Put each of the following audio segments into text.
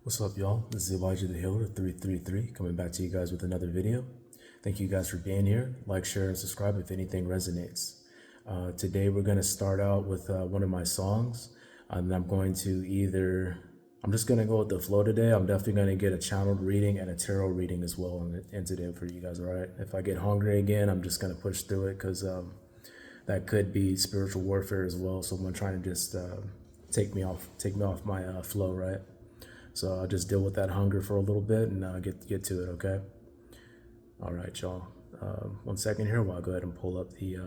What's up, y'all? This is Elijah the Healer 333 coming back to you guys with another video. Thank you guys for being here. Like, share, and subscribe if anything resonates. Today we're going to start out with one of my songs. And I'm just going to go with the flow today. I'm definitely going to get a channeled reading and a tarot reading as well in today for you guys, all right? If I get hungry again, I'm just going to push through it because that could be spiritual warfare as well. Someone trying to just take me off my flow, right? So I'll just deal with that hunger for a little bit and get to it, okay? All right, y'all. 1 second here while I go ahead and pull up the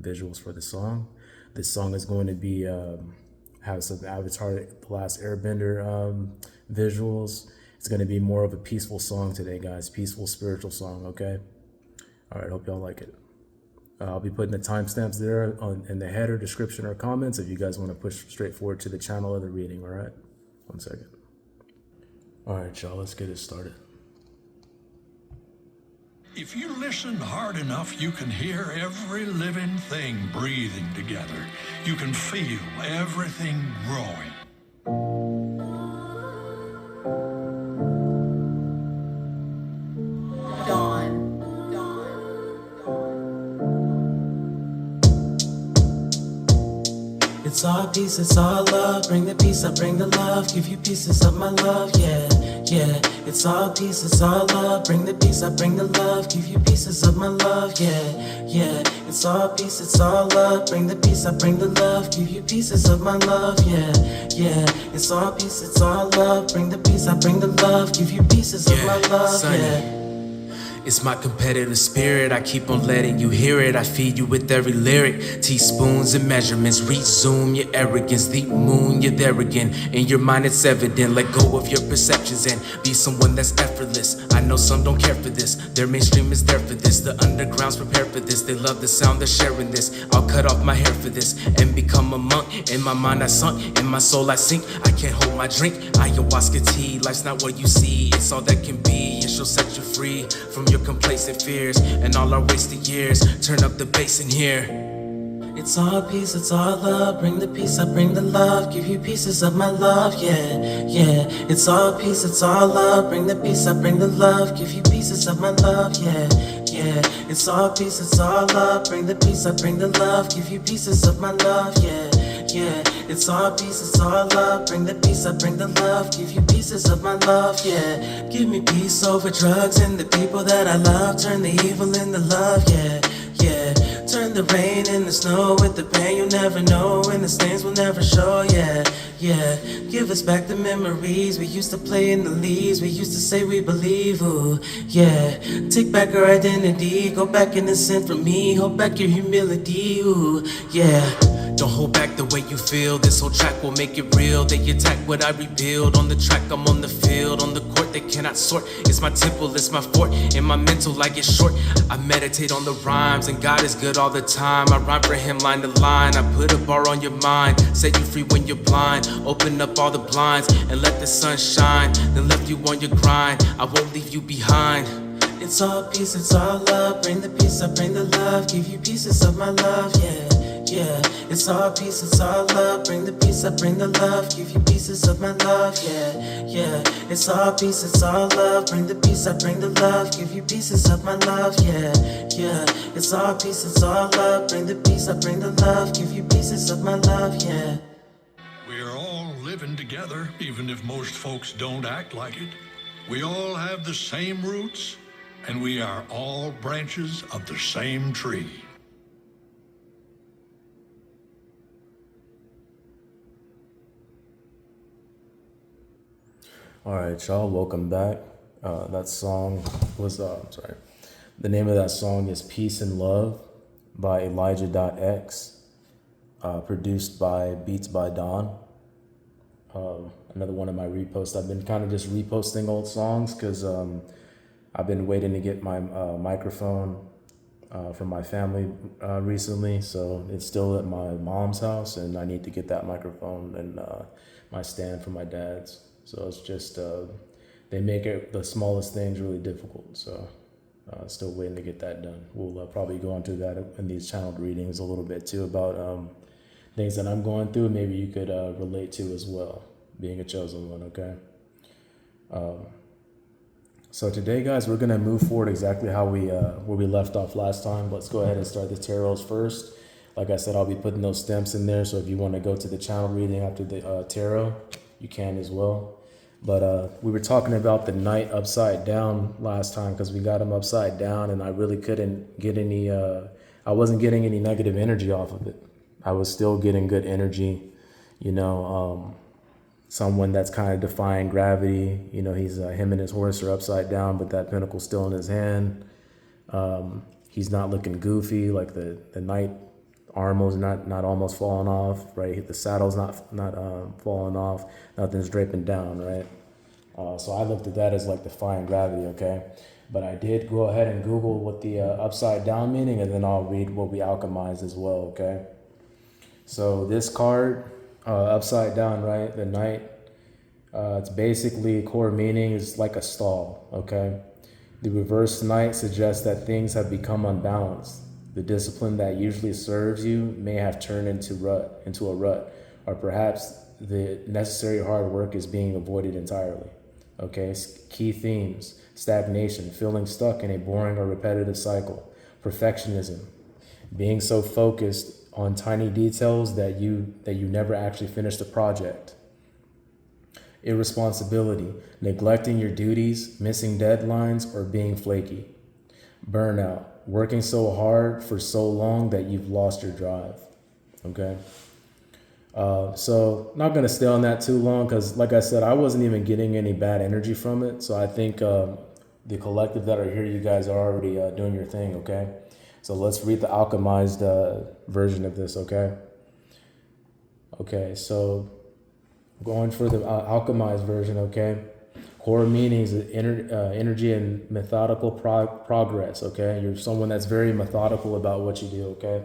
visuals for the song. This song is going to be have some Avatar: The Last Airbender visuals. It's going to be more of a peaceful song today, guys. Peaceful, spiritual song, okay? All right, hope y'all like it. I'll be putting the timestamps there in the header, description, or comments if you guys want to push straight forward to the channel of the reading, all right? 1 second. All right, y'all, let's get it started. If you listen hard enough, you can hear every living thing breathing together. You can feel everything growing. It's all peace, it's all love. Bring the peace, I bring the love. Give you pieces of my love, yeah, yeah. It's all peace, it's all love. Bring the peace, I bring the love. Give you pieces of my love, yeah, yeah. It's all peace, it's all love. Bring the peace, I bring the love. Give you pieces of my love, yeah, yeah. It's all peace, it's all love. Bring the peace, I bring the love. Give you pieces of my love, yeah. It's my competitive spirit, I keep on letting you hear it. I feed you with every lyric, teaspoons and measurements. Resume your arrogance, the moon, you're there again. In your mind it's evident, let go of your perceptions and be someone that's effortless. I know some don't care for this, their mainstream is there for this. The underground's prepared for this, they love the sound, they're sharing this. I'll cut off my hair for this and become a monk. In my mind I sunk, in my soul I sink. I can't hold my drink, ayahuasca tea. Life's not what you see, it's all that can be. And she'll set you free from your complacent fears and all our wasted years. Turn up the bass in here. It's all peace, it's all love. Bring the peace, I bring the love. Give you pieces of my love, yeah, yeah. It's all peace, it's all love. Bring the peace, I bring the love. Give you pieces of my love, yeah, yeah. It's all peace, it's all love. Bring the peace, I bring the love. Give you pieces of my love, yeah, yeah. It's all peace, it's all love. Bring the peace, I bring the love. Give you pieces of my love, yeah. Give me peace over drugs and the people that I love. Turn the evil into love, yeah, yeah. Turn the rain into snow with the pain you'll never know, and the stains will never show, yeah, yeah. Give us back the memories we used to play in the leaves. We used to say we believe, ooh, yeah. Take back our identity, go back innocent from me. Hold back your humility, ooh, yeah. Don't hold back the way you feel. This whole track will make it real. They attack what I rebuild. On the track, I'm on the field. On the court, they cannot sort. It's my temple, it's my fort. In my mental, I get short. I meditate on the rhymes, and God is good all the time. I rhyme for him line to line. I put a bar on your mind. Set you free when you're blind. Open up all the blinds and let the sun shine. Then left you on your grind. I won't leave you behind. It's all peace, it's all love. Bring the peace, I bring the love. Give you pieces of my love, yeah, yeah. It's all peace, it's all love. Bring the peace, I bring the love. Give you pieces of my love, yeah, yeah. It's all peace, it's all love. Bring the peace, I bring the love. Give you pieces of my love, yeah, yeah. It's all peace, it's all love. Bring the peace, I bring the love. Give you pieces of my love, yeah. We're all living together, even if most folks don't act like it. We all have the same roots, and we are all branches of the same tree. All right, y'all, welcome back. That song was, the name of that song is Peace and Love by Elijah.x, produced by Beats by Don. Another one of my reposts. I've been kind of just reposting old songs because I've been waiting to get my microphone from my family recently. So it's still at my mom's house, and I need to get that microphone and my stand from my dad's. So it's just, they make it the smallest things really difficult. So still waiting to get that done. We'll probably go into that in these channeled readings a little bit too about things that I'm going through. Maybe you could relate to as well, being a chosen one, okay? So today, guys, we're going to move forward exactly how where we left off last time. Let's go ahead and start the tarots first. Like I said, I'll be putting those stamps in there, so if you want to go to the channel reading after the tarot, you can as well. But we were talking about the knight upside down last time because we got him upside down, and I really couldn't get any, I wasn't getting any negative energy off of it. I was still getting good energy, you know, someone that's kind of defying gravity. You know, he's him and his horse are upside down, but that pentacle's still in his hand. He's not looking goofy, like the knight armor's not almost falling off, right? The saddle's not falling off. Nothing's draping down, right? So I looked at that as like defying gravity, okay? But I did go ahead and Google what the upside down meaning, and then I'll read what we alchemized as well, okay? So this card, upside down, right? The knight, it's basically core meaning is like a stall, okay? The reverse knight suggests that things have become unbalanced. The discipline that usually serves you may have turned into a rut, or perhaps the necessary hard work is being avoided entirely. Okay, key themes: stagnation, feeling stuck in a boring or repetitive cycle; perfectionism, being so focused on tiny details that you never actually finish the project; irresponsibility, neglecting your duties, missing deadlines, or being flaky; burnout, working so hard for so long that you've lost your drive. Okay. So not going to stay on that too long because, like I said, I wasn't even getting any bad energy from it. So I think the collective that are here, you guys are already doing your thing. Okay. So let's read the alchemized version of this. Okay. Okay. So going for the alchemized version. Okay. Core meanings, energy and methodical progress, okay? You're someone that's very methodical about what you do, okay?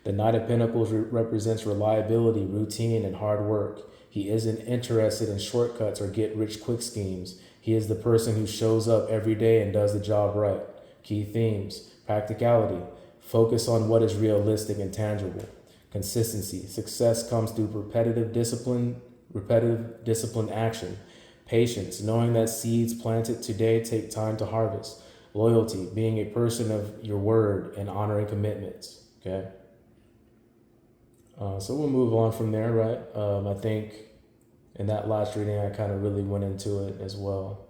The Knight of Pentacles represents reliability, routine, and hard work. He isn't interested in shortcuts or get-rich-quick schemes. He is the person who shows up every day and does the job right. Key themes: practicality, focus on what is realistic and tangible. Consistency, success comes through repetitive discipline action. Patience, knowing that seeds planted today take time to harvest. Loyalty, being a person of your word and honoring commitments. Okay. So we'll move on from there, right? I think in that last reading, I kind of really went into it as well.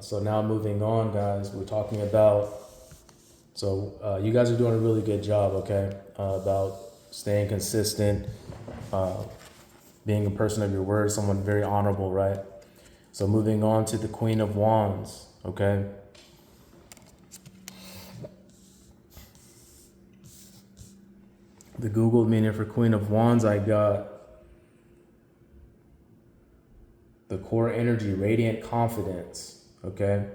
So now moving on, guys, we're talking about, so you guys are doing a really good job, okay? About staying consistent, being a person of your word, someone very honorable, right? So moving on to the Queen of Wands, okay? The Google meaning for Queen of Wands, I got the core energy, radiant confidence, okay?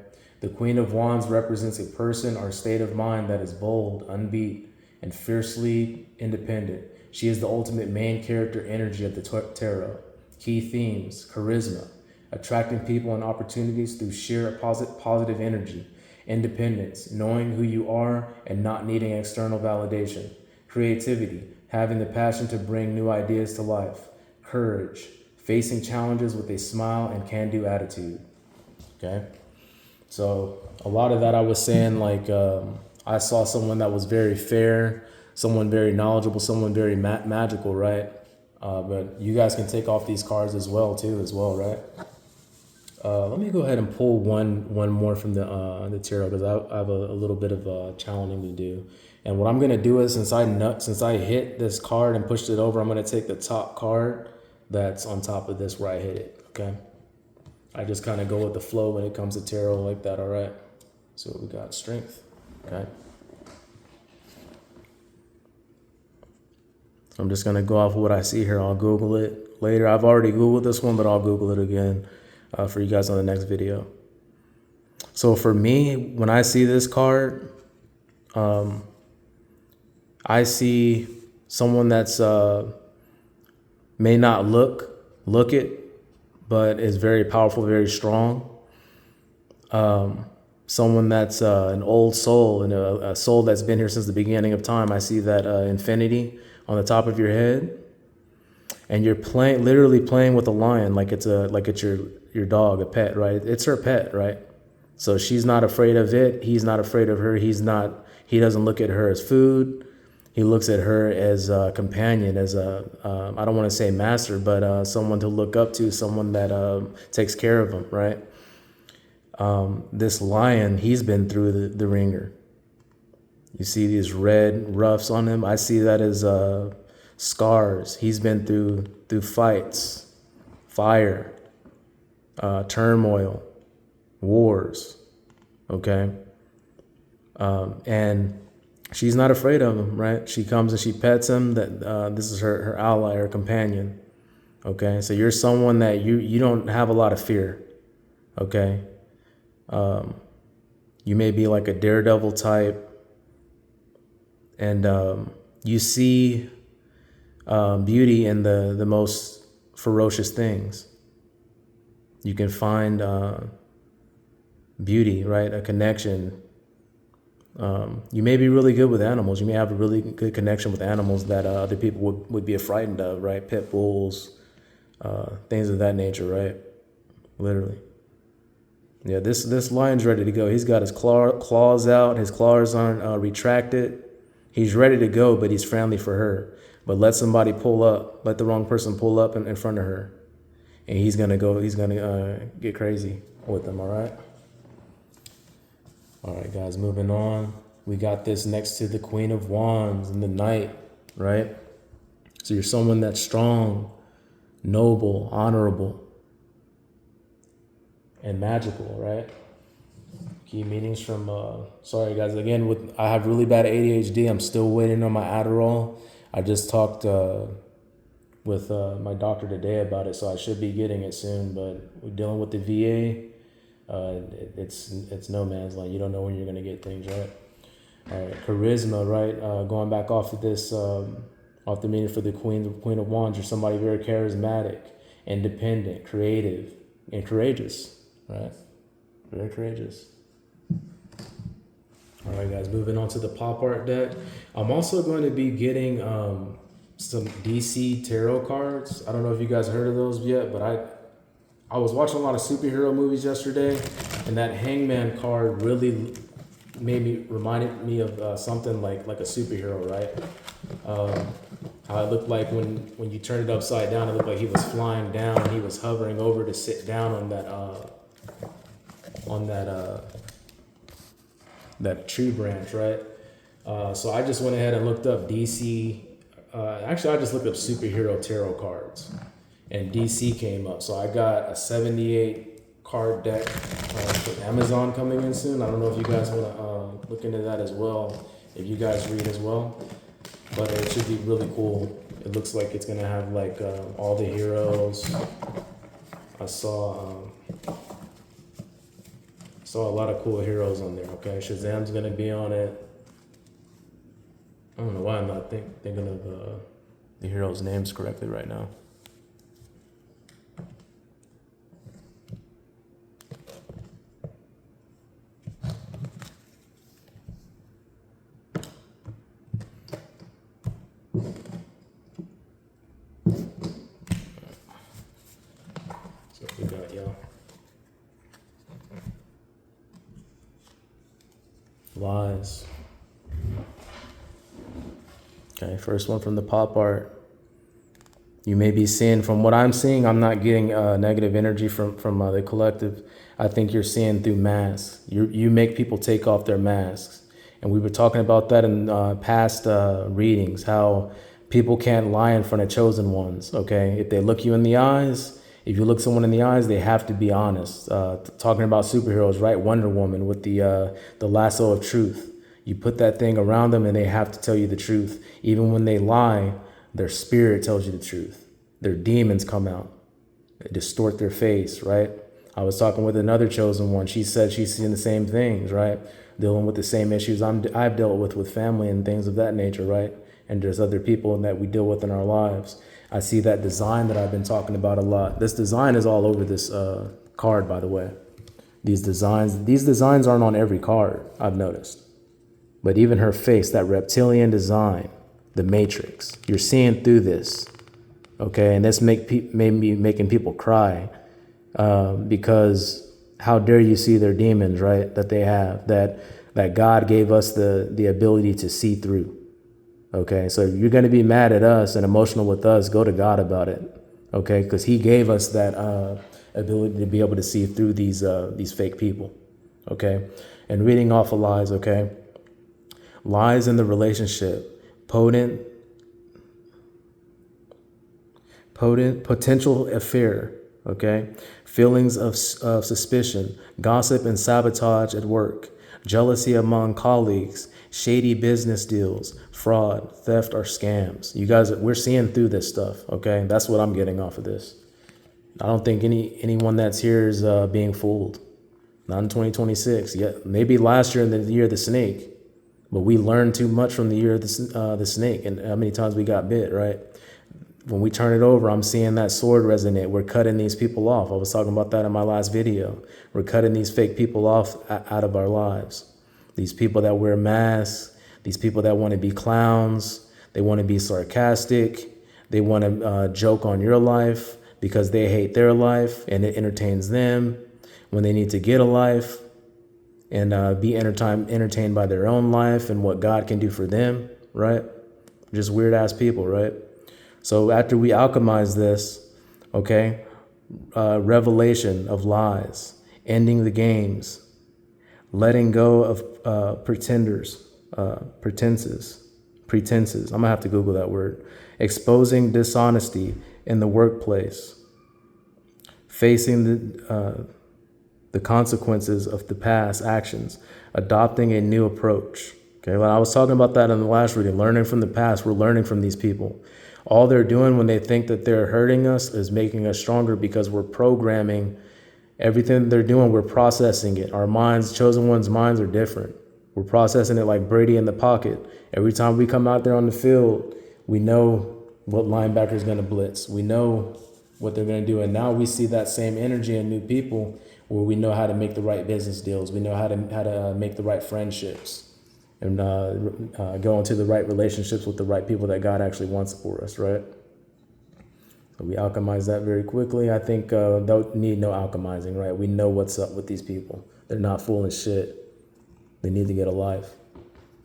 The Queen of Wands represents a person or state of mind that is bold, unbeat, and fiercely independent. She is the ultimate main character energy of the tarot. Key themes: charisma, attracting people and opportunities through sheer positive energy; independence, knowing who you are and not needing external validation; creativity, having the passion to bring new ideas to life; courage, facing challenges with a smile and can-do attitude. Okay, so a lot of that I was saying, like I saw someone that was very fair, someone very knowledgeable, someone very magical, right? But you guys can take off these cards as well, right? Let me go ahead and pull one more from the tarot because I have a little bit of challenging to do. And what I'm gonna do is, since I hit this card and pushed it over, I'm gonna take the top card that's on top of this where I hit it. Okay. I just kind of go with the flow when it comes to tarot like that. All right. So we got strength. Okay. I'm just going to go off of what I see here. I'll Google it later. I've already Googled this one, but I'll Google it again for you guys on the next video. So for me, when I see this card, I see someone that's may not look it, but is very powerful, very strong. Someone that's an old soul and a soul that's been here since the beginning of time. I see that infinity on the top of your head. and you're literally playing with a lion like it's your dog, a pet, right? It's her pet, right? So she's not afraid of it. He's not afraid of her. He doesn't look at her as food. He looks at her as a companion, as I don't want to say master, but someone to look up to, someone that takes care of him, right? This lion, he's been through the ringer. You see these red ruffs on him. I see that as scars. He's been through fights, fire, turmoil, wars, okay? And she's not afraid of him, right? She comes and she pets him. That this is her ally, her companion, okay? So you're someone that you don't have a lot of fear, okay? You may be like a daredevil type, and you see beauty in the most ferocious things. You can find beauty, right? A connection. You may be really good with animals. You may have a really good connection with animals that other people would be frightened of, right? Pit bulls, things of that nature, right? Literally. Yeah, this lion's ready to go. He's got his claws out. His claws aren't retracted. He's ready to go, but he's friendly for her. But let somebody pull up. Let the wrong person pull up in front of her, and he's gonna go. He's gonna get crazy with them. All right. All right, guys. Moving on. We got this next to the Queen of Wands and the Knight, right? So you're someone that's strong, noble, honorable, and magical, right? Key meanings from, sorry guys, again, I have really bad ADHD. I'm still waiting on my Adderall. I just talked with my doctor today about it, so I should be getting it soon, but we're dealing with the VA. It's no man's land. You don't know when you're gonna get things, right? All right, charisma, right? Going back off of this, off the meaning for the Queen of Wands, you're somebody very charismatic, independent, creative, and courageous, right? Very courageous. All right, guys, moving on to the pop art deck. I'm also going to be getting some DC tarot cards. I don't know if you guys heard of those yet, but I was watching a lot of superhero movies yesterday, and that Hangman card really reminded me of something like a superhero, right? How it looked like when you turn it upside down, it looked like he was flying down and he was hovering over to sit down on that tree branch, right? So I just went ahead and looked up DC. Actually, I just looked up superhero tarot cards, and DC came up. So I got a 78 card deck from Amazon coming in soon. I don't know if you guys want to look into that as well, if you guys read as well. But it should be really cool. It looks like it's gonna have like all the heroes. I saw a lot of cool heroes on there. Okay, Shazam's gonna be on it. I don't know why I'm not thinking of the heroes' names correctly right now. So we got y'all. Lies. Okay, first one from the pop art. You may be seeing, from what I'm seeing, I'm not getting negative energy from the collective. I think you're seeing through masks. You make people take off their masks. And we were talking about that in past readings, how people can't lie in front of chosen ones, okay? If they look you in the eyes, if you look someone in the eyes, they have to be honest. Talking about superheroes, right? Wonder Woman with the lasso of truth. You put that thing around them and they have to tell you the truth. Even when they lie, their spirit tells you the truth. Their demons come out. They distort their face, right? I was talking with another chosen one. She said she's seeing the same things, right? Dealing with the same issues I've dealt with family and things of that nature, right? And there's other people that we deal with in our lives. I see that design that I've been talking about a lot. This design is all over this card, by the way. These designs aren't on every card, I've noticed. But even her face, that reptilian design, the matrix, you're seeing through this, Okay, and this made me making people cry, because how dare you see their demons, right? That they have, that God gave us the ability to see through. Okay, so if you're going to be mad at us and emotional with us, go to God about it. Okay, because He gave us that ability to be able to see through these fake people. Okay, and reading off of lies. Okay, lies in the relationship, potential affair. Okay, feelings of suspicion, gossip and sabotage at work, jealousy among colleagues, shady business deals, fraud, theft, or scams. You guys, we're seeing through this stuff. Okay, that's what I'm getting off of this. I don't think anyone that's here is being fooled. Not in 2026. Yeah, maybe last year in the year of the snake, but we learned too much from the year of the snake, and how many times we got bit, right? When we turn it over, I'm seeing that sword resonate. We're cutting these people off. I was talking about that in my last video. We're cutting these fake people off out of our lives. These people that wear masks, these people that want to be clowns, they want to be sarcastic, they want to joke on your life because they hate their life and it entertains them when they need to get a life and be entertained by their own life and what God can do for them, right? Just weird ass people, right? So after we alchemize this, okay, revelation of lies, ending the games, letting go of pretenses. I'm gonna have to Google that word. Exposing dishonesty in the workplace, facing the consequences of the past actions, adopting a new approach. Okay, well, I was talking about that in the last reading, learning from the past. We're learning from these people. All they're doing when they think that they're hurting us is making us stronger because we're programming everything they're doing. We're processing it. Our minds, chosen ones' minds are different. We're processing it like Brady in the pocket. Every time we come out there on the field, we know what linebacker is going to blitz. We know what they're going to do. And now we see that same energy in new people where we know how to make the right business deals. We know how to make the right friendships and go into the right relationships with the right people that God actually wants for us, right? So we alchemize that very quickly. I think don't need no alchemizing, right? We know what's up with these people. They're not fooling shit. They need to get a life.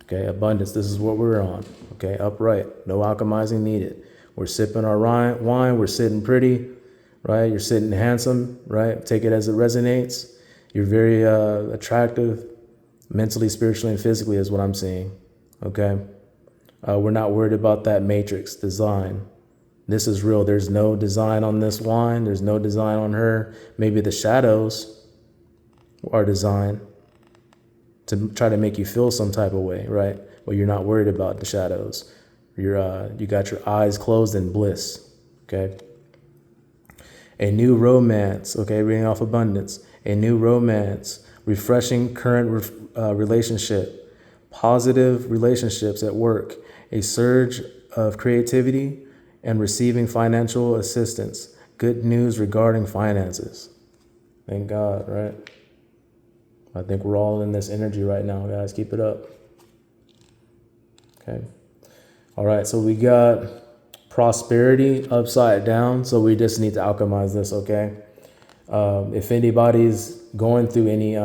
Okay, abundance, this is what we're on. Okay, upright, no alchemizing needed. We're sipping our wine, we're sitting pretty, right? You're sitting handsome, right? Take it as it resonates. You're very attractive, mentally, spiritually, and physically is what I'm seeing, okay? We're not worried about that matrix design. This is real. There's no design on this wine. There's no design on her. Maybe the shadows are designed to try to make you feel some type of way, right? But you're not worried about the shadows. You got your eyes closed in bliss, okay? A new romance, okay, reading off abundance. A new romance, refreshing current relationship, positive relationships at work, a surge of creativity, and receiving financial assistance. Good news regarding finances. Thank God, right? I think we're all in this energy right now, guys. Keep it up. Okay. All right, so we got prosperity upside down, so we just need to alchemize this, okay? If anybody's going through any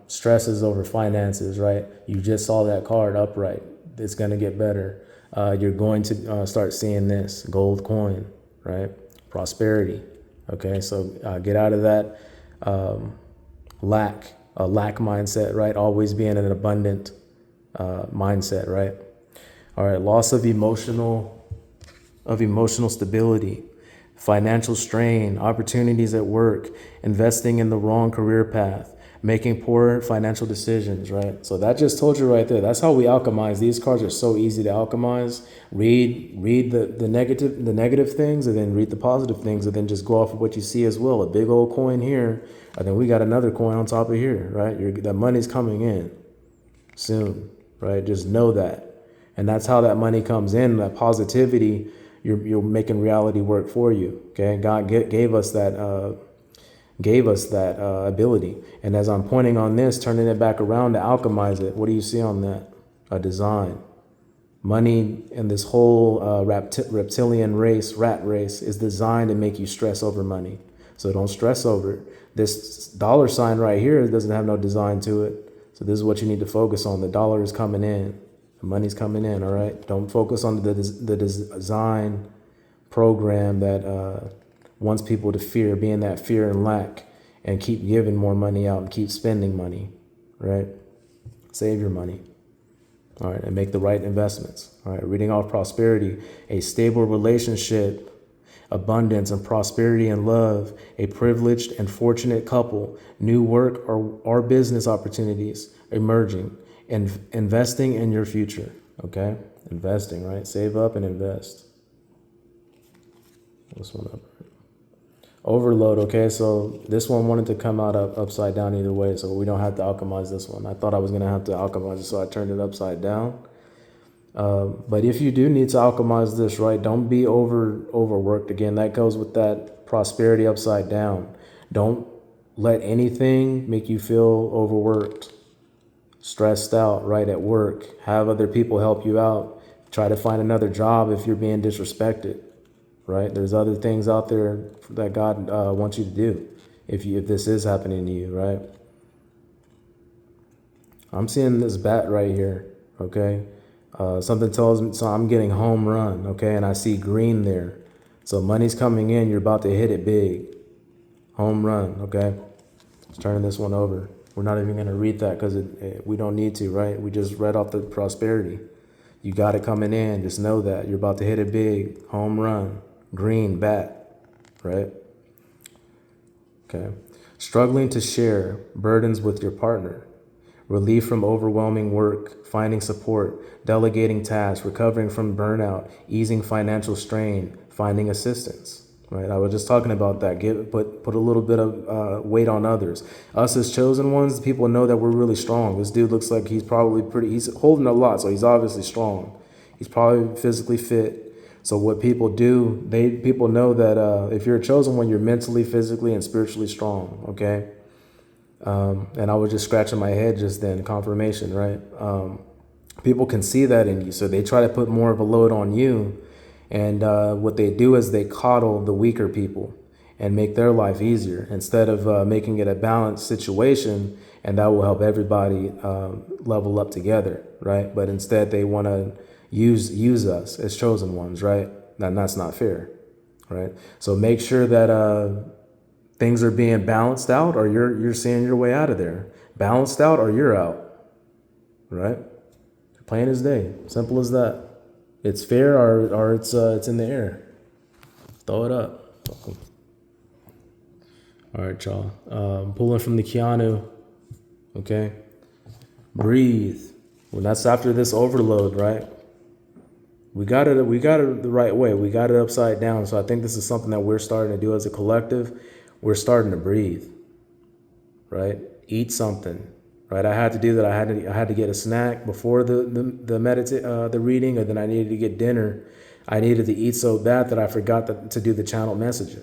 stresses over finances, right? You just saw that card upright. It's going to get better. You're going to start seeing this gold coin, right? Prosperity. Okay, so get out of that lack mindset, right? Always being in an abundant mindset, right? All right, loss of emotional stability, financial strain, opportunities at work, investing in the wrong career path, making poor financial decisions, right? So that just told you right there. That's how we alchemize. These cards are so easy to alchemize. Read the negative things, and then read the positive things, and then just go off of what you see as well. A big old coin here, and then we got another coin on top of here, right? That money's coming in soon, right? Just know that. And that's how that money comes in, that positivity. You're making reality work for you. Okay, God gave us that ability. And as I'm pointing on this, turning it back around to alchemize it, what do you see on that? A design, Money and this whole reptilian race, rat race, is designed to make you stress over money. So don't stress over it. This dollar sign right here doesn't have no design to it. So this is what you need to focus on. The dollar is coming in. The money's coming in, all right? Don't focus on the design program that wants people to fear, being that fear and lack, and keep giving more money out and keep spending money, right? Save your money, all right, and make the right investments, all right? Reading off prosperity, a stable relationship, abundance and prosperity and love, a privileged and fortunate couple, new work or business opportunities emerging, and investing in your future, okay? Investing, right? Save up and invest. This one up. Overload, okay, so this one wanted to come out upside down either way, so we don't have to alchemize this one. I thought I was going to have to alchemize it, so I turned it upside down. But if you do need to alchemize this, right, don't be overworked. Again, that goes with that prosperity upside down. Don't let anything make you feel overworked, stressed out, right, at work. Have other people help you out. Try to find another job if you're being disrespected, right? There's other things out there that God wants you to do if this is happening to you, right? I'm seeing this bat right here, okay? Something tells me, so I'm getting home run, okay? And I see green there. So money's coming in, you're about to hit it big. Home run, okay? Let's turn this one over. We're not even going to read that because we don't need to, right? We just read off the prosperity. You got it coming in. Just know that. You're about to hit it big. Home run. Green bat, right? Okay. Struggling to share burdens with your partner. Relief from overwhelming work, finding support, delegating tasks, recovering from burnout, easing financial strain, finding assistance, right? I was just talking about that. Put a little bit of weight on others. Us as chosen ones, people know that we're really strong. This dude looks like he's holding a lot, so he's obviously strong. He's probably physically fit. So what people do, people know that if you're a chosen one, you're mentally, physically, and spiritually strong, okay? And I was just scratching my head just then, confirmation, right? People can see that in you, so they try to put more of a load on you. And what they do is they coddle the weaker people and make their life easier instead of making it a balanced situation, and that will help everybody level up together, right? But instead they want to use us as chosen ones, right? And that's not fair, right? So make sure that things are being balanced out, or you're seeing your way out of there. Balanced out, or you're out, right? Plain as day, simple as that. It's fair, or it's in the air. Throw it up. Welcome. All right, y'all. Pulling from the Keanu. Okay. Breathe. Well, that's after this overload, right? We got it the right way. We got it upside down. So I think this is something that we're starting to do as a collective. We're starting to breathe, right? Eat something, right? I had to do that. I had to get a snack before the reading, and then I needed to get dinner. I needed to eat so bad that I forgot to do the channel message.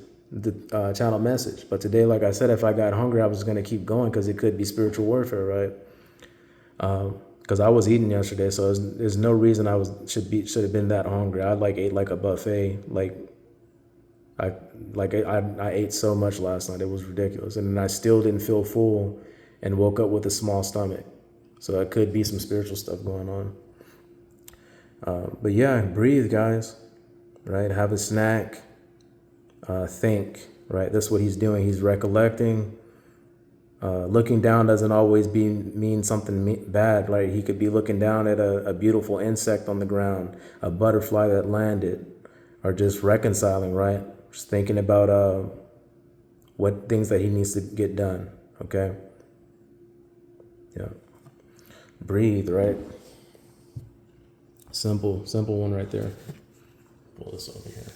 But today, like I said, if I got hungry, I was going to keep going because it could be spiritual warfare, right? Because I was eating yesterday, so there's no reason I should have been that hungry. I ate like a buffet, I ate so much last night. It was ridiculous. And then I still didn't feel full and woke up with a small stomach. So it could be some spiritual stuff going on. But yeah, breathe, guys, right? Have a snack, think, right? That's what he's doing. He's recollecting. Looking down doesn't always mean something bad. Like he could be looking down at a beautiful insect on the ground, a butterfly that landed, or just reconciling, right? Just thinking about what things that he needs to get done, okay? Yeah. Breathe, right? Simple one right there. Pull this over here.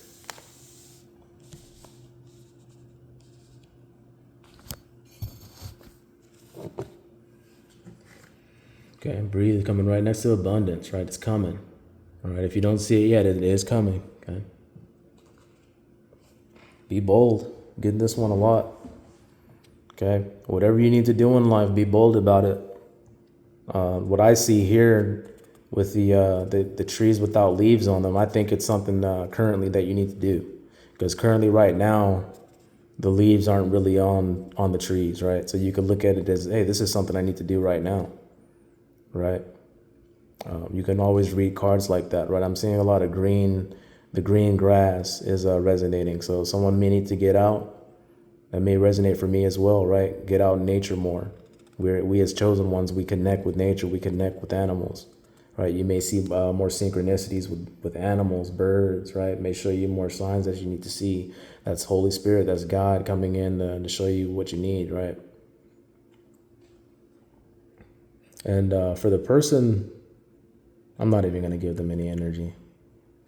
Okay, breathe, coming right next to abundance, right? It's coming. All right, if you don't see it yet, it is coming, okay? Be bold. Get this one a lot. Okay. Whatever you need to do in life, be bold about it. What I see here with the trees without leaves on them. I think it's something currently that you need to do, because currently right now the leaves aren't really on the trees, right? So you could look at it as, hey, this is something I need to do right now, right? You can always read cards like that, right? I'm seeing a lot of green. The green grass is resonating. So someone may need to get out. That may resonate for me as well, right? Get out in nature more. We as chosen ones, we connect with nature. We connect with animals, right? You may see more synchronicities with animals, birds, right? May show you more signs that you need to see. That's Holy Spirit. That's God coming in to show you what you need, right? And for the person, I'm not even going to give them any energy.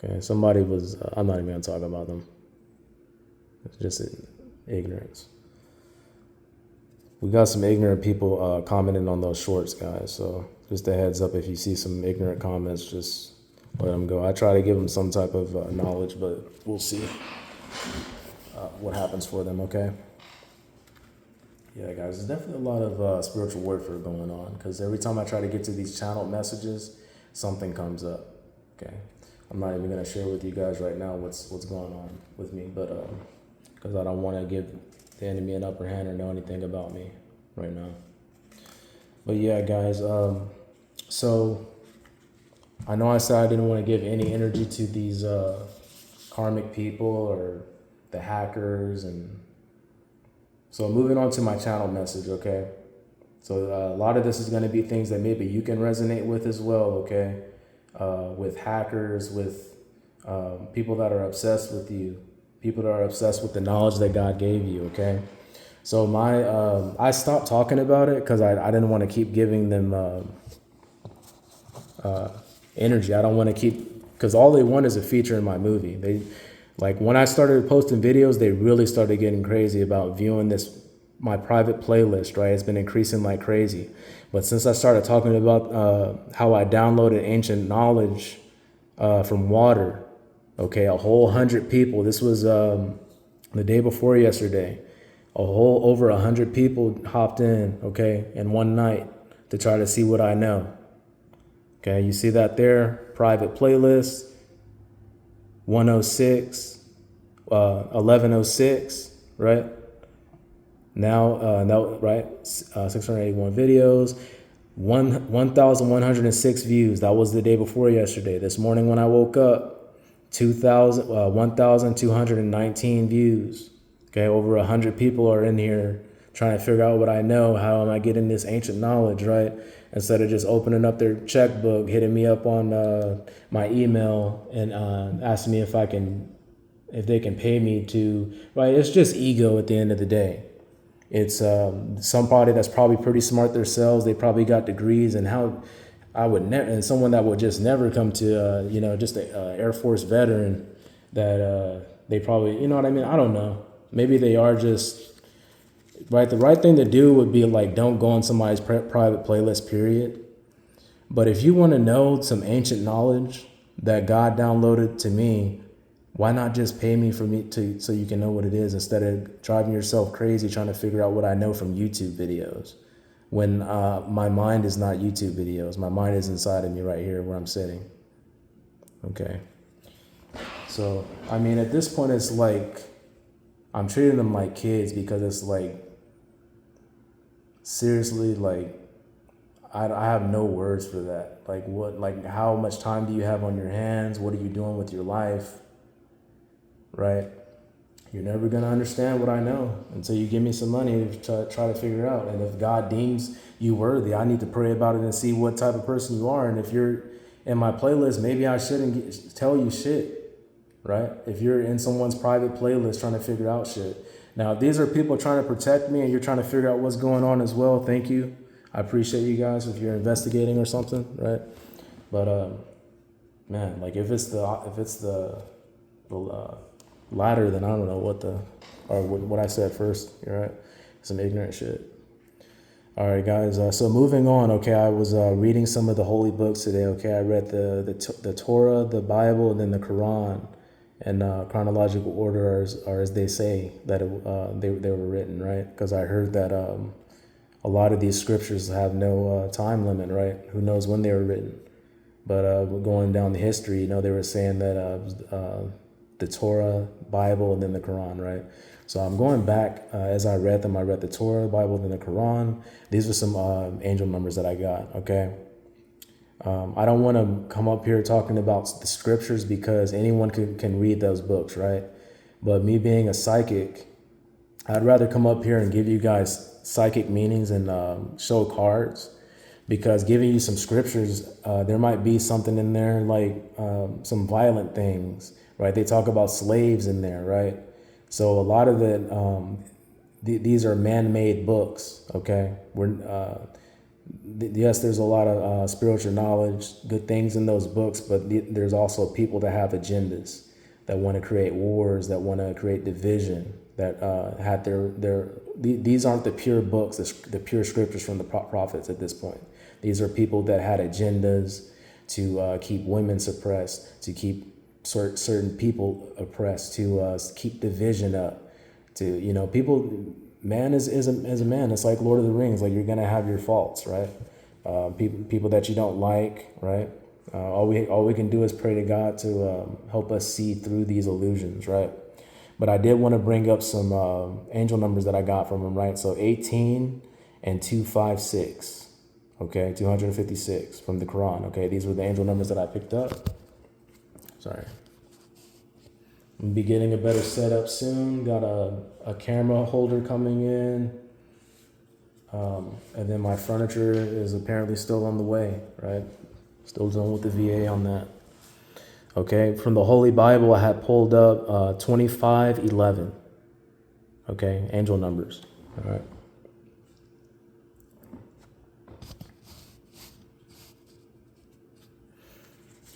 Okay, somebody was, I'm not even going to talk about them. It's just ignorance. We got some ignorant people commenting on those shorts, guys. So just a heads up, if you see some ignorant comments, just let them go. I try to give them some type of knowledge, but we'll see what happens for them, okay? Yeah, guys, there's definitely a lot of spiritual warfare going on, because every time I try to get to these channeled messages, something comes up, okay? I'm not even going to share with you guys right now what's going on with me, but because I don't want to give the enemy an upper hand or know anything about me right now. But yeah, guys, so I know I said I didn't want to give any energy to these karmic people or the hackers, and so moving on to my channel message, okay? So a lot of this is going to be things that maybe you can resonate with as well, okay? With hackers, with people that are obsessed with you, people that are obsessed with the knowledge that God gave you, okay? So I stopped talking about it because I didn't want to keep giving them energy. I don't want to keep, because all they want is a feature in my movie. They, like, when I started posting videos, they really started getting crazy about viewing my private playlist, right? It's been increasing like crazy. But since I started talking about how I downloaded ancient knowledge from water, okay, a whole 100 people, this was the day before yesterday, over 100 people hopped in, okay, in one night to try to see what I know. Okay, you see that there, private playlist, 1106, right? Now, right, 681 videos, 1,106 views. That was the day before yesterday. This morning when I woke up, 1,219 views. Okay, over 100 people are in here trying to figure out what I know. How am I getting this ancient knowledge, right? Instead of just opening up their checkbook, hitting me up on my email and asking me if they can pay me to, right? It's just ego at the end of the day. It's somebody that's probably pretty smart themselves. They probably got degrees, and how I would never, and someone that would just never come to, just an Air Force veteran that they probably, you know what I mean? I don't know. Maybe they are just, right? The right thing to do would be like, don't go on somebody's private playlist, period. But if you want to know some ancient knowledge that God downloaded to me, why not just pay me so you can know what it is, instead of driving yourself crazy trying to figure out what I know from YouTube videos, when my mind is not YouTube videos. My mind is inside of me right here where I'm sitting. Okay. So, I mean, at this point, it's like I'm treating them like kids, because it's like, seriously, like, I have no words for that. Like, what, like, how much time do you have on your hands? What are you doing with your life? Right? You're never going to understand what I know until you give me some money to try to figure it out. And if God deems you worthy, I need to pray about it and see what type of person you are. And if you're in my playlist, maybe I shouldn't tell you shit, right? If you're in someone's private playlist trying to figure out shit. Now, if these are people trying to protect me and you're trying to figure out what's going on as well, thank you. I appreciate you guys if you're investigating or something, right? But man, like, if it's the latter, then I don't know what I said first. You're right. Some ignorant shit. All right, guys. So moving on. Okay, I was reading some of the holy books today. Okay, I read the Torah, the Bible, and then the Quran, in chronological order, or as they say that they were written, right? Because I heard that a lot of these scriptures have no time limit, right? Who knows when they were written? But going down the history, they were saying that the Torah, Bible, and then the Quran, right? So I'm going back as I read them. I read the Torah, Bible, then the Quran. These are some angel numbers that I got, okay? I don't want to come up here talking about the scriptures because anyone can read those books, right? But me being a psychic, I'd rather come up here and give you guys psychic meanings and show cards, because giving you some scriptures, there might be something in there like some violent things, right? They talk about slaves in there, right? So a lot of it, these are man-made books, okay? Yes, there's a lot of spiritual knowledge, good things in those books, but there's also people that have agendas, that want to create wars, that want to create division, that had these aren't the pure books, the pure scriptures from the prophets at this point. These are people that had agendas to keep women suppressed, to keep certain people oppressed, to keep division up, to, people, man is a man. It's like Lord of the Rings, like you're going to have your faults, right? People that you don't like, right? All we can do is pray to God to help us see through these illusions, right? But I did want to bring up some angel numbers that I got from him, right? So 18 and 256, okay, 256 from the Quran, okay? These were the angel numbers that I picked up. Sorry. I'm be getting a better setup soon. Got a camera holder coming in. And then my furniture is apparently still on the way, right? Still dealing with the VA on that. Okay, from the Holy Bible, I had pulled up 2511. Okay, angel numbers. All right.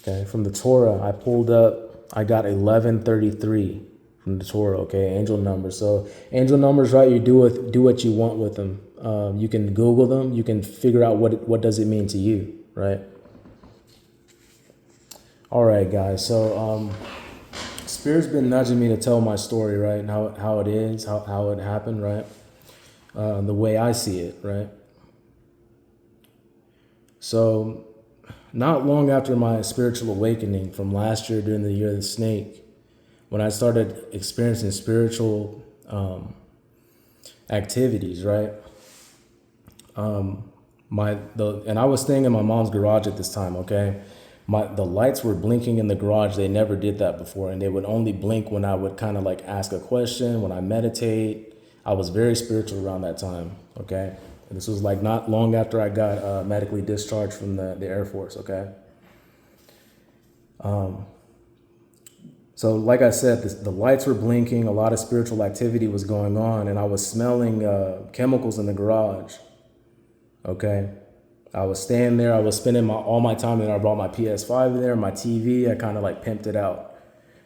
Okay, from the Torah, I pulled up, I got 1133 from the Torah, okay, angel numbers. So angel numbers, right, you do what you want with them. You can Google them, you can figure out what does it mean to you, right? All right, guys, so Spirit's been nudging me to tell my story, right, and how it is, how it happened, right, the way I see it, right? So not long after my spiritual awakening from last year during the year of the snake, when I started experiencing spiritual activities, right? And I was staying in my mom's garage at this time, okay? The lights were blinking in the garage. They never did that before, and they would only blink when I would kind of like ask a question, when I meditate. I was very spiritual around that time, okay? And this was like not long after I got medically discharged from the Air Force, okay? So like I said, the lights were blinking, a lot of spiritual activity was going on, and I was smelling chemicals in the garage, okay? I was staying there, I was spending all my time there. I brought my PS5 there, my TV, I kind of like pimped it out.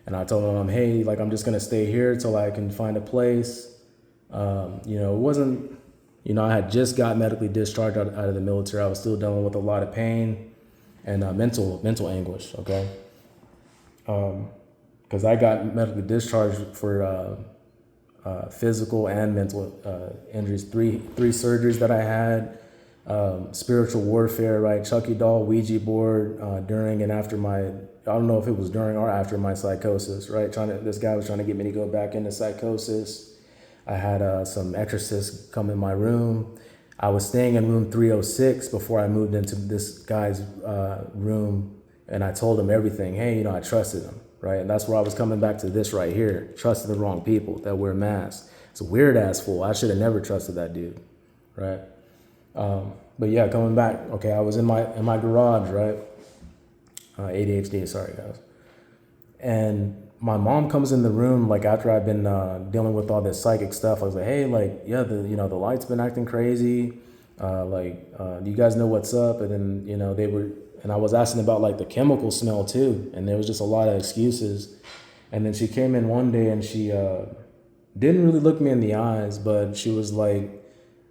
And I told them, hey, like I'm just gonna stay here till I can find a place. It wasn't, I had just got medically discharged out of the military. I was still dealing with a lot of pain and mental anguish, okay? Because I got medically discharged for physical and mental injuries, three surgeries that I had, spiritual warfare, right? Chucky doll, Ouija board, during and after I don't know if it was during or after my psychosis, right? This guy was trying to get me to go back into psychosis. I had some exorcists come in my room. I was staying in room 306 before I moved into this guy's room, and I told him everything. Hey, I trusted him, right? And that's where I was coming back to this right here. Trusted the wrong people that wear masks. It's a weird ass fool. I should have never trusted that dude, right? But yeah, coming back. Okay, I was in my garage, right? ADHD, sorry guys. And my mom comes in the room like after I've been dealing with all this psychic stuff. I was like, hey, like, yeah, the light's been acting crazy. Do you guys know what's up? And then and I was asking about like the chemical smell too, and there was just a lot of excuses. And then she came in one day and she didn't really look me in the eyes, but she was like,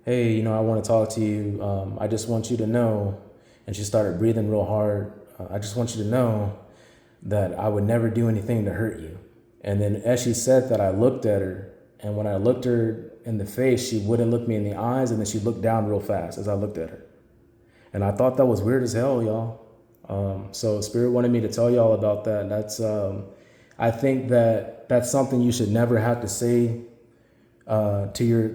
hey, I want to talk to you. I just want you to know. And she started breathing real hard. I just want you to know that I would never do anything to hurt you. And then as she said that, I looked at her, and when I looked her in the face, she wouldn't look me in the eyes, and then she looked down real fast as I looked at her. And I thought that was weird as hell, y'all. So Spirit wanted me to tell y'all about that. That's I think that that's something you should never have to say to your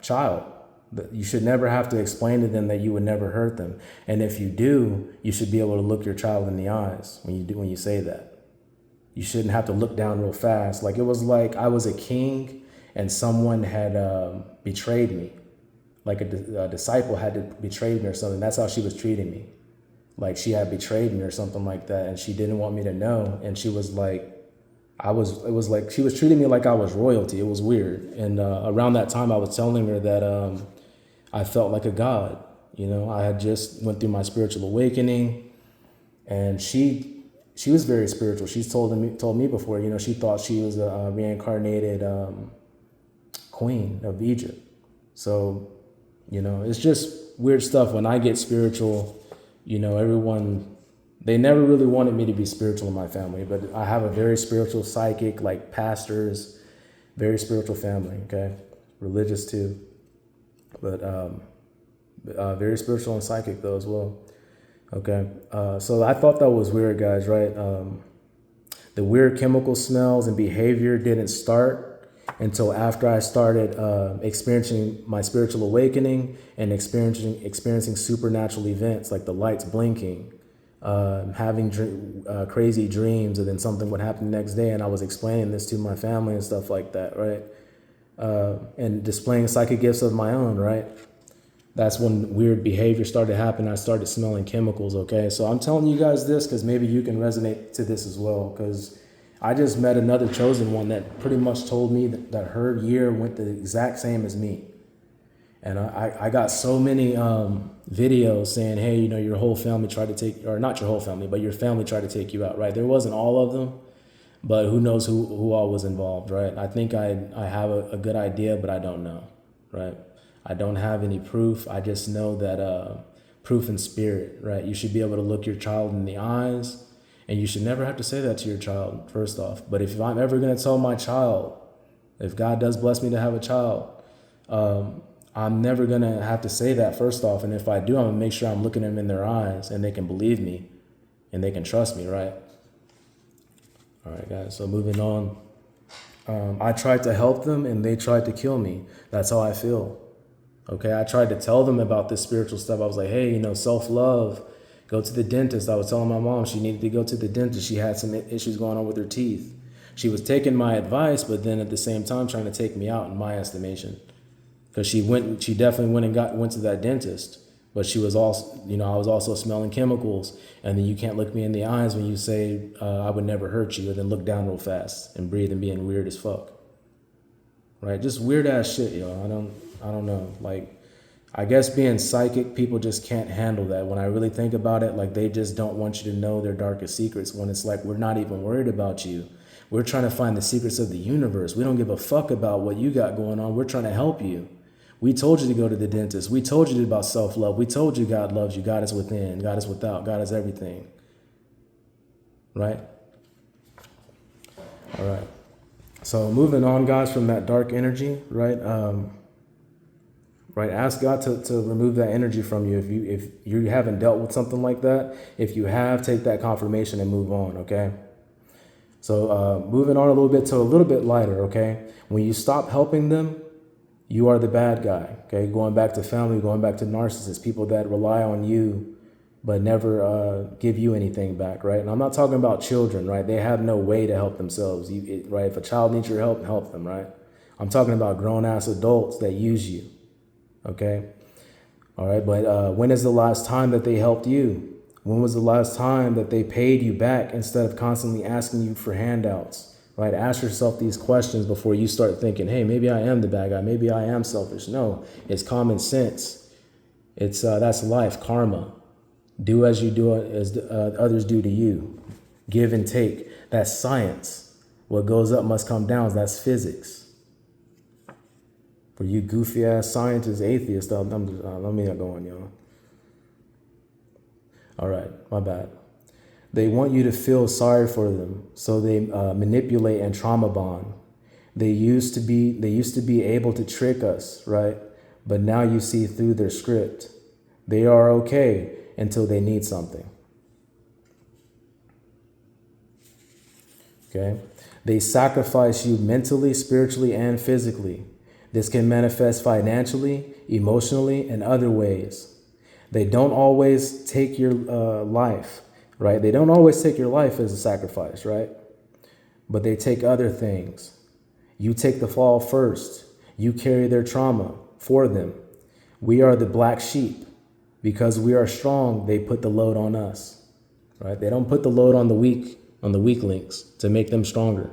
child. That you should never have to explain to them that you would never hurt them. And if you do, you should be able to look your child in the eyes when you say that. You shouldn't have to look down real fast. Like it was like I was a king and someone had betrayed me. Like a disciple had betrayed me or something. That's how she was treating me. Like she had betrayed me or something like that, and she didn't want me to know. And she was like, it was like she was treating me like I was royalty. It was weird. And around that time, I was telling her that I felt like a god. You know, I had just went through my spiritual awakening, and she was very spiritual. She's told me before, you know, she thought she was a reincarnated queen of Egypt. So, you know, it's just weird stuff. When I get spiritual, you know, everyone, they never really wanted me to be spiritual in my family, but I have a very spiritual, psychic, like pastors, very spiritual family, okay? Religious too, but very spiritual and psychic though as well, okay? So I thought that was weird, guys, right? The weird chemical smells and behavior didn't start until after I started experiencing my spiritual awakening and experiencing supernatural events like the lights blinking, having crazy dreams, and then something would happen the next day, and I was explaining this to my family and stuff like that, right? And displaying psychic gifts of my own, right? That's when weird behavior started happening. I started smelling chemicals, okay? So I'm telling you guys this because maybe you can resonate to this as well, because I just met another chosen one that pretty much told me that her year went the exact same as me. And I got so many videos saying, hey, you know, your whole family tried to take, or not your whole family, but your family tried to take you out, right? There wasn't all of them, but who knows who all was involved, right? I think I have a good idea, but I don't know, right? I don't have any proof. I just know that proof in spirit, right? You should be able to look your child in the eyes. And you should never have to say that to your child, first off. But if I'm ever going to tell my child, if God does bless me to have a child, I'm never going to have to say that, first off. And if I do, I'm going to make sure I'm looking them in their eyes and they can believe me and they can trust me, right? All right, guys. So moving on. I tried to help them and they tried to kill me. That's how I feel. Okay, I tried to tell them about this spiritual stuff. I was like, hey, you know, self-love. Go to the dentist. I was telling my mom she needed to go to the dentist. She had some issues going on with her teeth. She was taking my advice, but then at the same time trying to take me out in my estimation. Because she definitely went to that dentist. But she was also, you know, I was also smelling chemicals. And then you can't look me in the eyes when you say, I would never hurt you, and then look down real fast and breathe and being weird as fuck. Right? Just weird ass shit, yo. I don't know. Like, I guess being psychic, people just can't handle that. When I really think about it, like they just don't want you to know their darkest secrets, when it's like, we're not even worried about you. We're trying to find the secrets of the universe. We don't give a fuck about what you got going on. We're trying to help you. We told you to go to the dentist. We told you about self-love. We told you God loves you. God is within. God is without. God is everything. Right? All right. So moving on, guys, from that dark energy, right? Right, ask God to remove that energy from you if you haven't dealt with something like that. If you have, take that confirmation and move on, okay? So moving on a little bit lighter, okay? When you stop helping them, you are the bad guy, okay? Going back to family, going back to narcissists, people that rely on you but never give you anything back, right? And I'm not talking about children, right? They have no way to help themselves, right? If a child needs your help, help them, right? I'm talking about grown-ass adults that use you. Okay. All right. But when is the last time that they helped you? When was the last time that they paid you back instead of constantly asking you for handouts? Right. Ask yourself these questions before you start thinking, hey, maybe I am the bad guy. Maybe I am selfish. No, it's common sense. It's that's life, karma. Do as you do as others do to you. Give and take. That's science. What goes up must come down. That's physics. For you goofy ass scientists, atheists, let me not go on, y'all. All right, my bad. They want you to feel sorry for them, so they manipulate and trauma bond. They used to be able to trick us, right? But now you see through their script. They are okay until they need something. Okay. They sacrifice you mentally, spiritually, and physically. This can manifest financially, emotionally, and other ways. They don't always take your life, right? They don't always take your life as a sacrifice, right? But they take other things. You take the fall first. You carry their trauma for them. We are the black sheep. Because we are strong, they put the load on us, right? They don't put the load on the weaklings to make them stronger.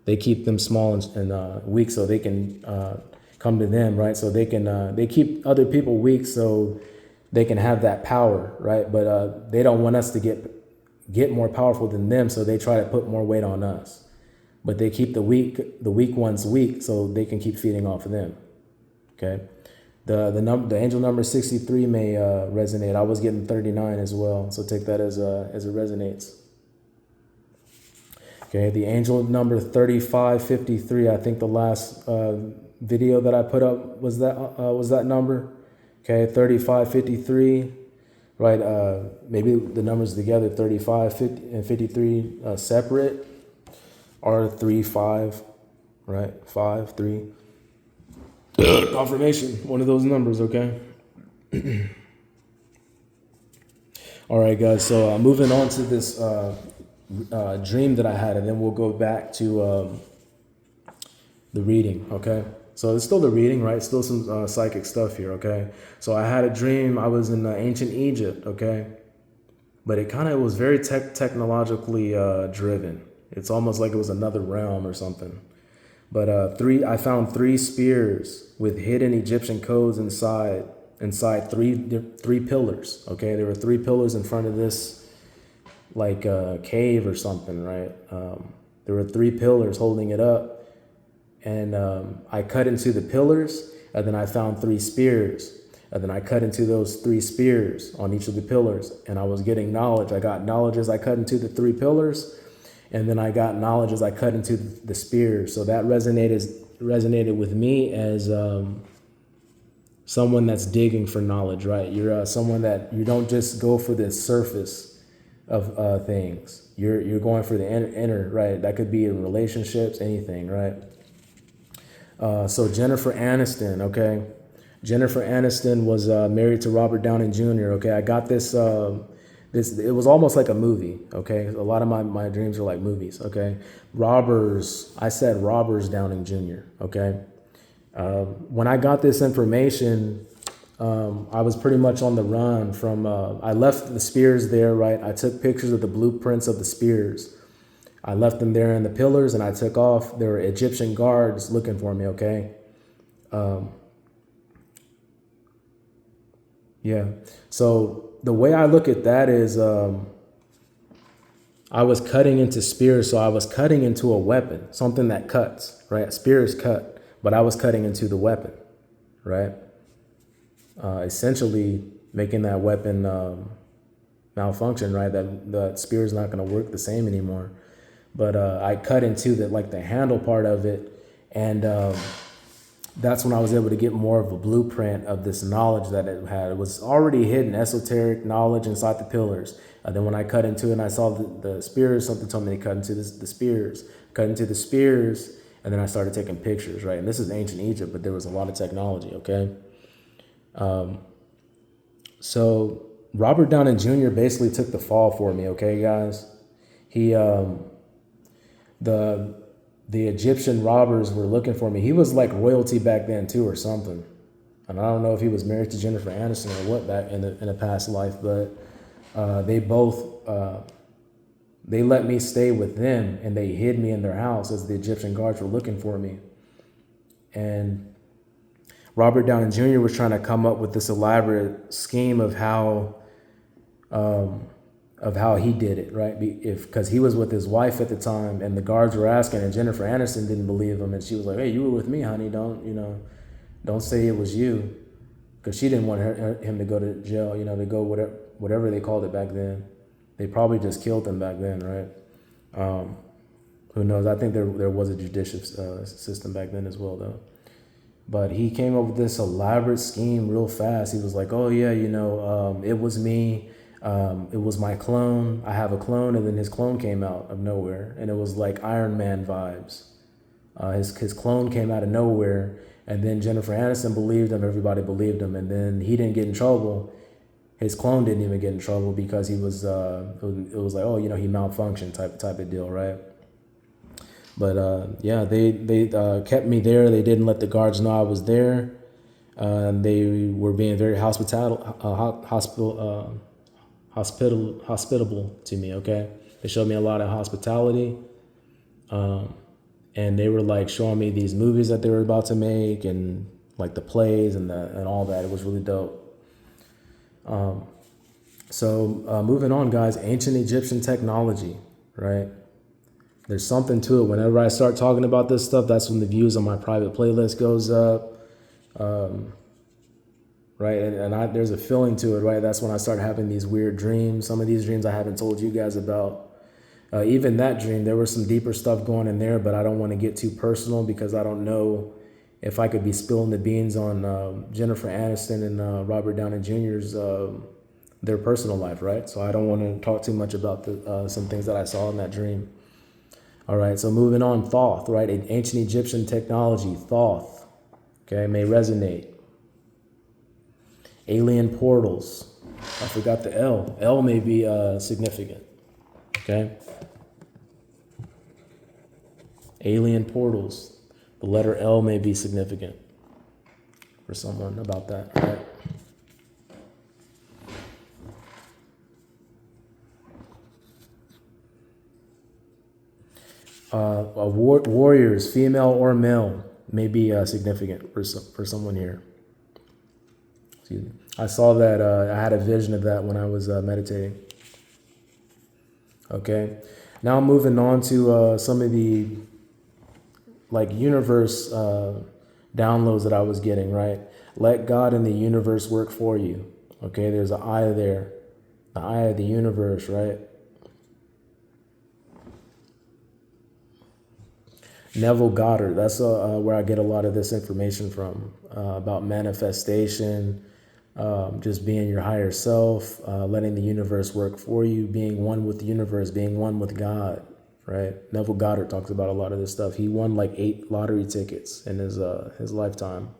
They keep them small and weak so they can come to them, right? So they can they keep other people weak so they can have that power, right? But they don't want us to get more powerful than them, so they try to put more weight on us. But they keep the weak ones weak so they can keep feeding off of them. Okay. The angel number 63 may resonate. I was getting 39 as well, so take that as it resonates. Okay, the angel number 3553. I think the last video that I put up was that number. Okay, 3553. Right, maybe the numbers together, 35, 50, and 53 separate, are 3, 5, right? 5, 3. Confirmation, one of those numbers, okay? All right, guys, so moving on to this dream that I had, and then we'll go back to the reading, okay? So it's still the reading, right? Still some psychic stuff here, okay? So I had a dream. I was in ancient Egypt, okay? But it kind of was very technologically driven. It's almost like it was another realm or something. But I found 3 spears with hidden Egyptian codes inside three pillars. Okay, there were 3 pillars in front of this like cave or something, right? There were 3 pillars holding it up, and I cut into the pillars, and then I found 3 spears, and then I cut into those 3 spears on each of the pillars, and I was getting knowledge. I got knowledge as I cut into the 3 pillars. And then I got knowledge as I cut into the spears. So that resonated with me as someone that's digging for knowledge, right? You're someone that you don't just go for the surface of things. You're going for the inner, right? That could be in relationships, anything, right? So Jennifer Aniston, okay? Jennifer Aniston was married to Robert Downey Jr., okay? I got this... it was almost like a movie, okay? A lot of my dreams are like movies, okay? I said Robbers Downing Jr., okay? When I got this information, I was pretty much on the run from, I left the spears there, right? I took pictures of the blueprints of the spears. I left them there in the pillars and I took off. There were Egyptian guards looking for me, okay? Yeah, so the way I look at that is I was cutting into spears, so I was cutting into a weapon, something that cuts, right? Spears cut, but I was cutting into the weapon, right? Essentially making that weapon malfunction, right? That the spear is not going to work the same anymore. But I cut into the handle part of it, and that's when I was able to get more of a blueprint of this knowledge that it had. It was already hidden, esoteric knowledge inside the pillars. Then when I cut into it and I saw the spears, something told me to cut into the spears. Cut into the spears, and then I started taking pictures, right? And this is ancient Egypt, but there was a lot of technology, okay? So Robert Downey Jr. basically took the fall for me, okay, guys? He, the Egyptian robbers were looking for me. He was like royalty back then too, or something. And I don't know if he was married to Jennifer Aniston or what back in a past life, but they both they let me stay with them, and they hid me in their house as the Egyptian guards were looking for me. And Robert Downey Jr. was trying to come up with this elaborate scheme of how he did it, right? Because he was with his wife at the time, and the guards were asking, and Jennifer Aniston didn't believe him, and she was like, "Hey, you were with me, honey. Don't say it was you," because she didn't want him to go to jail, to go whatever they called it back then. They probably just killed him back then, right? Who knows? I think there was a judicial system back then as well, though. But he came up with this elaborate scheme real fast. He was like, "Oh yeah, it was me. It was my clone. I have a clone, and then his clone came out of nowhere, and it was like Iron Man vibes. His clone came out of nowhere, and then Jennifer Aniston believed him. Everybody believed him, and then he didn't get in trouble. His clone didn't even get in trouble because he was. It was like, oh, you know, he malfunctioned type of deal, right? But yeah, they kept me there. They didn't let the guards know I was there. They were being very hospitable to me. Okay, they showed me a lot of hospitality. And they were like showing me these movies that they were about to make, and like the plays and all that. It was really dope. So moving on, guys, ancient Egyptian technology, right? There's something to it. Whenever I start talking about this stuff, that's when the views on my private playlist goes up, right? And there's a feeling to it, right? That's when I start having these weird dreams. Some of these dreams I haven't told you guys about. Even that dream, there was some deeper stuff going in there, but I don't want to get too personal because I don't know if I could be spilling the beans on Jennifer Aniston and Robert Downey Jr.'s their personal life, right? So I don't want to talk too much about some things that I saw in that dream. All right, so moving on, Thoth, right? Ancient Egyptian technology, Thoth, okay, may resonate. Alien portals, I forgot the L. L may be significant, okay? Alien portals, the letter L may be significant for someone about that, right? Warriors, female or male, may be significant for someone here. Excuse me. I saw that. I had a vision of that when I was meditating. Okay, now moving on to some of the like universe downloads that I was getting. Right, let God and the universe work for you. Okay, there's an eye there, the eye of the universe, right? Neville Goddard, that's where I get a lot of this information from, about manifestation, just being your higher self, letting the universe work for you, being one with the universe, being one with God, right? Neville Goddard talks about a lot of this stuff. He won like 8 lottery tickets in his lifetime.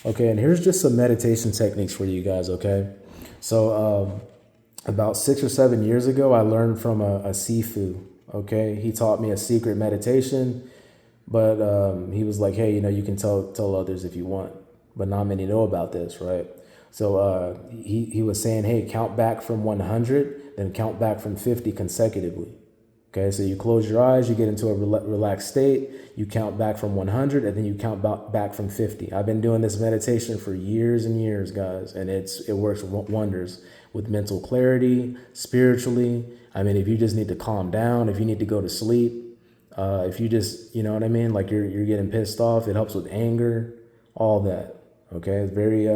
Okay, and here's just some meditation techniques for you guys, okay? So about 6 or 7 years ago, I learned from a Sifu. Okay, he taught me a secret meditation, but he was like, hey, you know, you can tell others if you want, but not many know about this, right? So he was saying, hey, count back from 100, then count back from 50 consecutively. Okay, so you close your eyes, you get into a relaxed state, you count back from 100, and then you count back from 50. I've been doing this meditation for years and years, guys, and it works wonders with mental clarity, spiritually. I mean, if you just need to calm down, if you need to go to sleep, if you just, you know what I mean? Like you're getting pissed off, it helps with anger, all that. Okay, it's very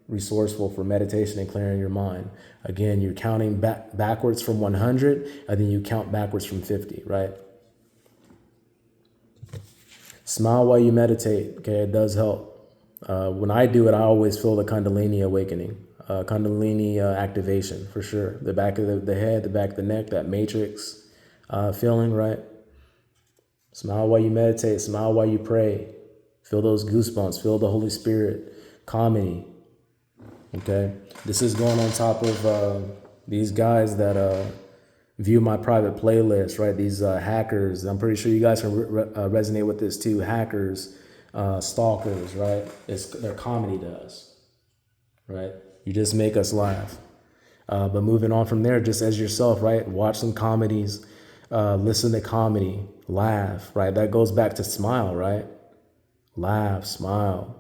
resourceful for meditation and clearing your mind. Again, you're counting backwards from 100, and then you count backwards from 50, right? Smile while you meditate. Okay, it does help. When I do it, I always feel the Kundalini awakening. Kundalini activation for sure. The back of the head, the back of the neck, that matrix feeling, right? Smile while you meditate, smile while you pray. Feel those goosebumps, feel the Holy Spirit, comedy. Okay, this is going on top of these guys that view my private playlist, right? These hackers. I'm pretty sure you guys can resonate with this too. Hackers, stalkers, right? Their comedy to us, right? You just make us laugh. But moving on from there, just as yourself, right? Watch some comedies, listen to comedy, laugh, right? That goes back to smile, right? Laugh, smile.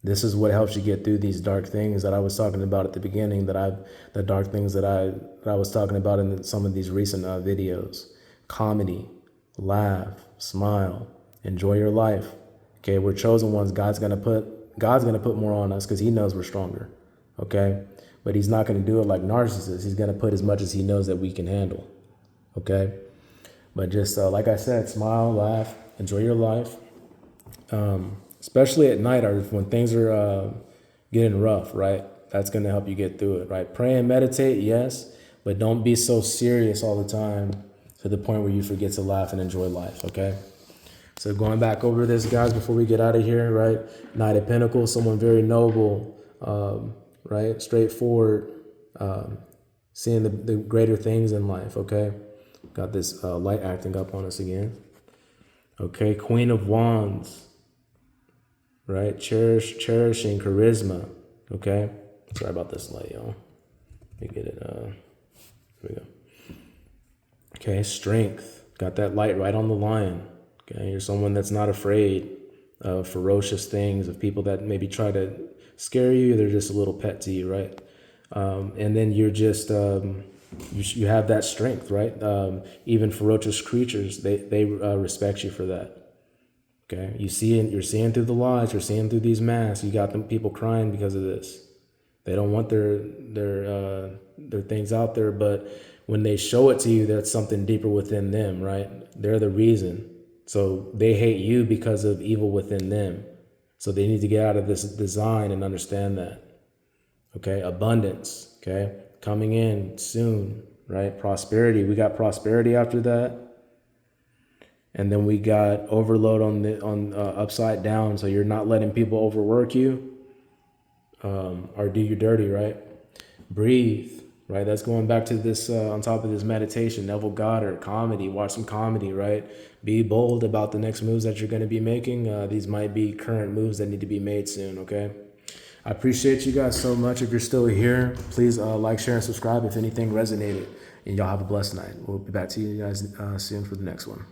This is what helps you get through these dark things that I was talking about at the beginning, the dark things that I was talking about in some of these recent videos. Comedy, laugh, smile, enjoy your life. Okay, we're chosen ones. God's gonna put more on us because he knows we're stronger. Okay, but he's not going to do it like narcissists. He's going to put as much as he knows that we can handle. Okay, but just like I said, smile, laugh, enjoy your life, especially at night or when things are getting rough, right? That's going to help you get through it, right? Pray and meditate, yes, but don't be so serious all the time to the point where you forget to laugh and enjoy life, okay? So going back over this, guys, before we get out of here, right? Knight of Pentacles, someone very noble, right? Straightforward, seeing the greater things in life, okay? Got this light acting up on us again. Okay, Queen of Wands, right? Cherishing charisma, okay? Sorry about this light, y'all. Let me get it. Here we go. Okay, strength. Got that light right on the lion. Okay, you're someone that's not afraid of ferocious things, of people that maybe try to scare you. They're just a little pet to you, right? And then you're just you have that strength, right? Even ferocious creatures, they respect you for that. Okay, you're seeing through the lies, you're seeing through these masks. You got them people crying because of this. They don't want their things out there, but when they show it to you, that's something deeper within them, right? They're the reason. So they hate you because of evil within them. So they need to get out of this design and understand that. Okay, abundance, okay, coming in soon, right? Prosperity, we got prosperity after that. And then we got overload on upside down, so you're not letting people overwork you or do you dirty, right? Breathe, right? That's going back to this on top of this meditation. Neville Goddard, comedy, watch some comedy, right? Be bold about the next moves that you're going to be making. These might be current moves that need to be made soon, okay? I appreciate you guys so much. If you're still here, please like, share, and subscribe if anything resonated. And y'all have a blessed night. We'll be back to you guys soon for the next one.